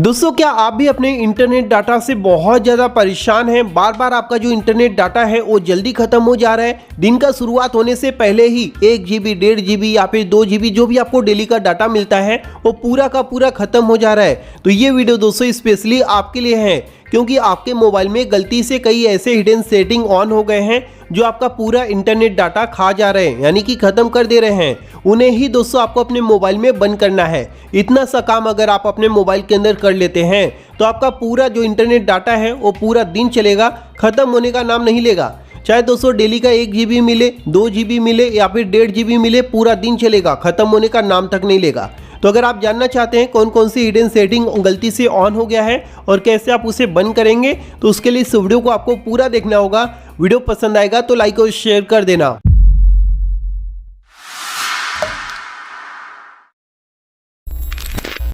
दोस्तों क्या आप भी अपने इंटरनेट डाटा से बहुत ज़्यादा परेशान हैं। बार बार आपका जो इंटरनेट डाटा है वो जल्दी ख़त्म हो जा रहा है। दिन का शुरुआत होने से पहले ही 1 GB 1.5 GB या फिर 2 GB जो भी आपको डेली का डाटा मिलता है वो पूरा का पूरा ख़त्म हो जा रहा है। तो ये वीडियो दोस्तों स्पेशली आपके लिए है, क्योंकि आपके मोबाइल में गलती से कई ऐसे हिडन सेटिंग ऑन हो गए हैं जो आपका पूरा इंटरनेट डाटा खा जा रहे हैं, यानी कि ख़त्म कर दे रहे हैं। उन्हें ही दोस्तों आपको अपने मोबाइल में बंद करना है। इतना सा काम अगर आप अपने मोबाइल के अंदर कर लेते हैं तो आपका पूरा जो इंटरनेट डाटा है वो पूरा दिन चलेगा, ख़त्म होने का नाम नहीं लेगा। चाहे दोस्तों डेली का 1 GB मिले, 2 GB मिले या फिर 1.5 GB मिले, पूरा दिन चलेगा, ख़त्म होने का नाम तक नहीं लेगा। तो अगर आप जानना चाहते हैं कौन कौन सी हिडन सेटिंग गलती से ऑन हो गया है और कैसे आप उसे बंद करेंगे, तो उसके लिए इस वीडियो को आपको पूरा देखना होगा। वीडियो पसंद आएगा तो लाइक और शेयर कर देना।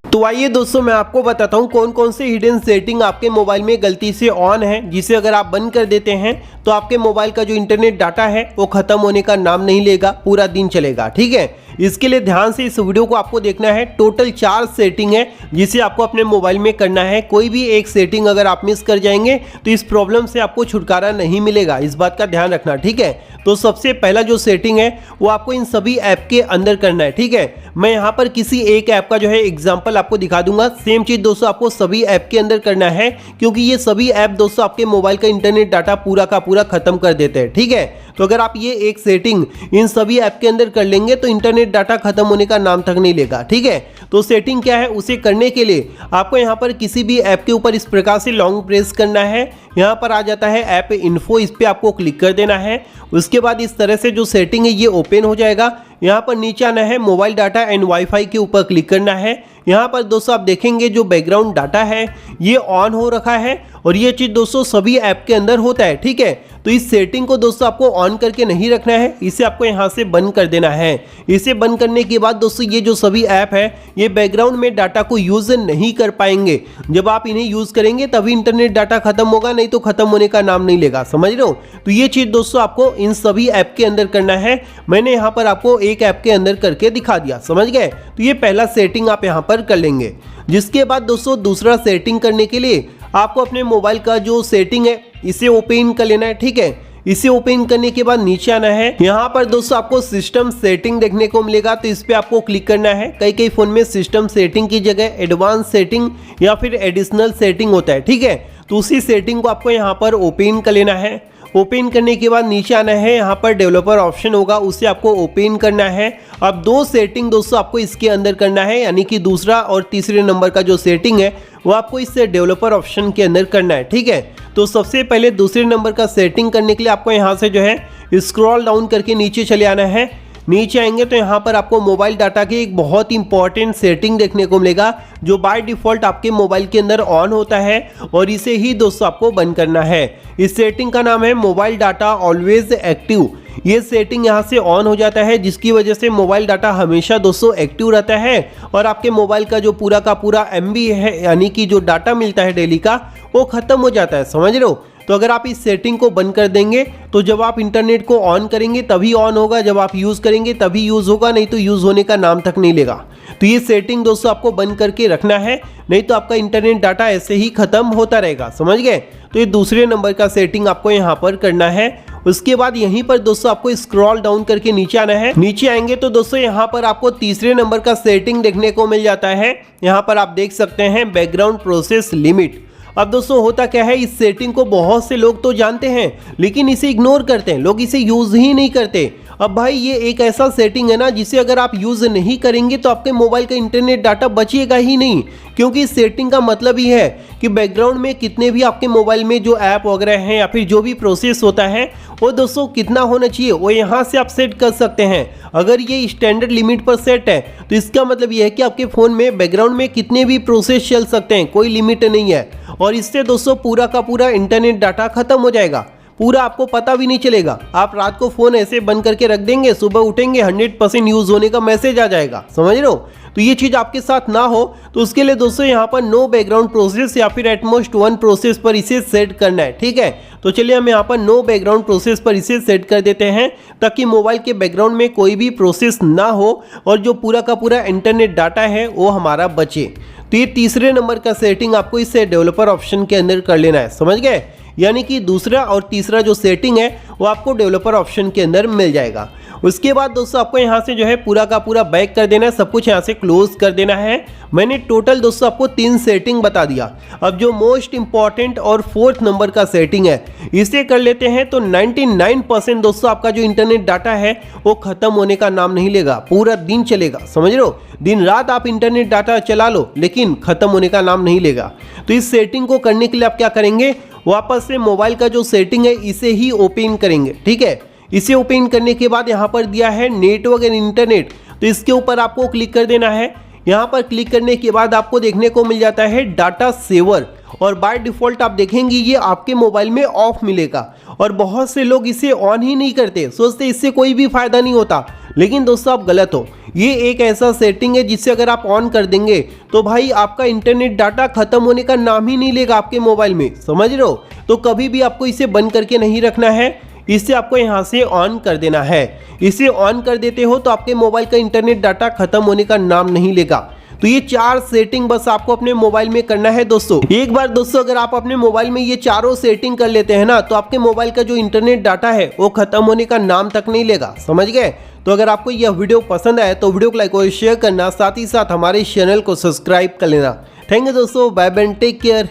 तो आइए दोस्तों मैं आपको बताता हूं कौन कौन से हिडन सेटिंग आपके मोबाइल में गलती से ऑन है, जिसे अगर आप बंद कर देते हैं तो आपके मोबाइल का जो इंटरनेट डाटा है वो खत्म होने का नाम नहीं लेगा, पूरा दिन चलेगा। ठीक है, इसके लिए ध्यान से इस वीडियो को आपको देखना है। टोटल 4 सेटिंग है जिसे आपको अपने मोबाइल में करना है। कोई भी एक सेटिंग अगर आप मिस कर जाएंगे तो इस प्रॉब्लम से आपको छुटकारा नहीं मिलेगा, इस बात का ध्यान रखना। ठीक है, तो सबसे पहला जो सेटिंग है वो आपको इन सभी ऐप के अंदर करना है। ठीक है, मैं यहाँ पर किसी एक ऐप का जो है एग्जाम्पल आपको दिखा दूंगा। सेम चीज दोस्तों आपको सभी ऐप के अंदर करना है, क्योंकि ये सभी ऐप दोस्तों आपके मोबाइल का इंटरनेट डाटा पूरा का पूरा खत्म कर देते हैं। ठीक है, तो अगर आप ये एक सेटिंग इन सभी ऐप के अंदर कर लेंगे तो इंटरनेट डाटा खत्म होने का नाम तक नहीं लेगा। ठीक है, तो सेटिंग क्या है, उसे करने के लिए आपको यहाँ पर किसी भी ऐप के ऊपर इस प्रकार से लॉन्ग प्रेस करना है। यहाँ पर आ जाता है ऐप इन्फो, इस पर आपको क्लिक कर देना है। उसके बाद इस तरह से जो सेटिंग है ये ओपन हो जाएगा। यहाँ पर नीचे आना है, मोबाइल डाटा एंड वाईफाई के ऊपर क्लिक करना है। यहाँ पर दोस्तों आप देखेंगे जो बैकग्राउंड डाटा है ये ऑन हो रखा है और ये चीज़ दोस्तों सभी ऐप के अंदर होता है। ठीक है, तो इस सेटिंग को दोस्तों आपको ऑन करके नहीं रखना है, इसे आपको यहाँ से बंद कर देना है। इसे बंद करने के बाद दोस्तों ये जो सभी ऐप है ये बैकग्राउंड में डाटा को यूज नहीं कर पाएंगे। जब आप इन्हें यूज करेंगे तभी इंटरनेट डाटा खत्म होगा, नहीं तो खत्म होने का नाम नहीं लेगा। समझ रहे हो? तो ये चीज़ दोस्तों आपको इन सभी ऐप के अंदर करना है। मैंने यहाँ पर आपको एक ऐप के अंदर करके दिखा दिया, समझ गए? तो ये पहला सेटिंग आप यहाँ पर कर लेंगे। जिसके बाद दोस्तों दूसरा सेटिंग करने के लिए आपको अपने मोबाइल का जो सेटिंग है इसे ओपन कर लेना है। ठीक है, इसे ओपन करने के बाद नीचे आना है। यहाँ पर दोस्तों आपको सिस्टम सेटिंग देखने को मिलेगा, तो इस पे आपको क्लिक करना है। कई फोन में सिस्टम सेटिंग की जगह एडवांस सेटिंग या फिर एडिशनल सेटिंग होता है। ठीक है, तो उसी सेटिंग को आपको यहाँ पर ओपन कर लेना है। ओपन करने के बाद नीचे आना है, यहाँ पर डेवलपर ऑप्शन होगा, उसे आपको ओपन करना है। अब 2 सेटिंग दोस्तों आपको इसके अंदर करना है, यानी कि दूसरा और तीसरे नंबर का जो सेटिंग है वो आपको इस डेवलपर ऑप्शन के अंदर करना है। ठीक है, तो सबसे पहले दूसरे नंबर का सेटिंग करने के लिए आपको यहाँ से जो है स्क्रॉल डाउन करके नीचे चले आना है। नीचे आएंगे तो यहाँ पर आपको मोबाइल डाटा की एक बहुत इंपॉर्टेंट सेटिंग देखने को मिलेगा, जो बाय डिफ़ॉल्ट आपके मोबाइल के अंदर ऑन होता है और इसे ही दोस्तों आपको बंद करना है। इस सेटिंग का नाम है मोबाइल डाटा ऑलवेज एक्टिव। ये सेटिंग यहाँ से ऑन हो जाता है, जिसकी वजह से मोबाइल डाटा हमेशा दोस्तों एक्टिव रहता है और आपके मोबाइल का जो पूरा का पूरा MB है, यानी कि जो डाटा मिलता है डेली का, वो ख़त्म हो जाता है। समझ रहे हो? तो अगर आप इस सेटिंग को बंद कर देंगे तो जब आप इंटरनेट को ऑन करेंगे तभी ऑन होगा, जब आप यूज़ करेंगे तभी यूज़ होगा, नहीं तो यूज़ होने का नाम तक नहीं लेगा। तो ये सेटिंग दोस्तों आपको बंद करके रखना है, नहीं तो आपका इंटरनेट डाटा ऐसे ही ख़त्म होता रहेगा। समझ गए? तो ये दूसरे नंबर का सेटिंग आपको यहाँ पर करना है। उसके बाद यहीं पर दोस्तों आपको स्क्रॉल डाउन करके नीचे आना है। नीचे आएंगे तो दोस्तों यहाँ पर आपको तीसरे नंबर का सेटिंग देखने को मिल जाता है। यहाँ पर आप देख सकते हैं बैकग्राउंड प्रोसेस लिमिट। अब दोस्तों होता क्या है, इस सेटिंग को बहुत से लोग तो जानते हैं लेकिन इसे इग्नोर करते हैं, लोग इसे यूज ही नहीं करते। अब भाई ये एक ऐसा सेटिंग है ना जिसे अगर आप यूज नहीं करेंगे तो आपके मोबाइल का इंटरनेट डाटा बचेगा ही नहीं, क्योंकि इस सेटिंग का मतलब ही है कि बैकग्राउंड में कितने भी आपके मोबाइल में जो ऐप वगैरह हैं या फिर जो भी प्रोसेस होता है वो दोस्तों कितना होना चाहिए वो यहाँ से आप सेट कर सकते हैं। अगर ये स्टैंडर्ड लिमिट पर सेट है तो इसका मतलब ये है कि आपके फ़ोन में बैकग्राउंड में कितने भी प्रोसेस चल सकते हैं, कोई लिमिट नहीं है। और इससे दोस्तों पूरा का पूरा इंटरनेट डाटा खत्म हो जाएगा, पूरा आपको पता भी नहीं चलेगा। आप रात को फ़ोन ऐसे बंद करके रख देंगे, सुबह उठेंगे 100% यूज़ होने का मैसेज आ जाएगा। समझ रहे हो? तो ये चीज़ आपके साथ ना हो तो उसके लिए दोस्तों यहाँ पर नो बैकग्राउंड प्रोसेस या फिर एटमोस्ट 1 प्रोसेस पर इसे सेट करना है। ठीक है, तो चलिए हम यहाँ पर नो बैकग्राउंड प्रोसेस पर इसे सेट कर देते हैं ताकि मोबाइल के बैकग्राउंड में कोई भी प्रोसेस ना हो और जो पूरा का पूरा इंटरनेट डाटा है वो हमारा बचे। तो ये तीसरे नंबर का सेटिंग आपको इसे डेवलपर ऑप्शन के अंदर कर लेना है, समझ गए। यानी कि दूसरा और तीसरा जो सेटिंग है वो आपको डेवलपर ऑप्शन के अंदर मिल जाएगा। उसके बाद दोस्तों आपको यहाँ से जो है पूरा का पूरा बैक कर देना है, सब कुछ यहाँ से क्लोज कर देना है। मैंने टोटल दोस्तों आपको 3 सेटिंग बता दिया। अब जो मोस्ट इंपॉर्टेंट और 4th नंबर का सेटिंग है इसे कर लेते हैं तो 99% दोस्तों आपका जो इंटरनेट डाटा है वो खत्म होने का नाम नहीं लेगा, पूरा दिन चलेगा, समझ रहे हो। दिन रात आप इंटरनेट डाटा चला लो लेकिन खत्म होने का नाम नहीं लेगा। तो इस सेटिंग को करने के लिए आप क्या करेंगे, वापस से मोबाइल का जो सेटिंग है इसे ही ओपन करेंगे। ठीक है, इसे ओपन करने के बाद यहाँ पर दिया है नेटवर्क एंड इंटरनेट, तो इसके ऊपर आपको क्लिक कर देना है। यहाँ पर क्लिक करने के बाद आपको देखने को मिल जाता है डाटा सेवर, और बाय डिफ़ॉल्ट आप देखेंगे ये आपके मोबाइल में ऑफ मिलेगा। और बहुत से लोग इसे ऑन ही नहीं करते, सोचते इससे कोई भी फायदा नहीं होता, लेकिन दोस्तों आप गलत हो। ये एक ऐसा सेटिंग है जिससे अगर आप ऑन कर देंगे तो भाई आपका इंटरनेट डाटा खत्म होने का नाम ही नहीं लेगा आपके मोबाइल में, समझ रहे हो। तो कभी भी आपको इसे बंद करके नहीं रखना है, इसे आपको यहाँ से ऑन कर देना है। इसे ऑन कर देते हो तो आपके मोबाइल का इंटरनेट डाटा खत्म होने का नाम नहीं लेगा। तो ये 4 सेटिंग बस आपको अपने मोबाइल में करना है दोस्तों। एक बार दोस्तों अगर आप अपने मोबाइल में ये चारों सेटिंग कर लेते हैं ना तो आपके मोबाइल का जो इंटरनेट डाटा है वो खत्म होने का नाम तक नहीं लेगा, समझ गए। तो अगर आपको यह वीडियो पसंद आए तो वीडियो को लाइक और शेयर करना, साथ ही साथ हमारे चैनल को सब्सक्राइब कर लेना। थैंक यू दोस्तों, बाय बाय, टेक केयर।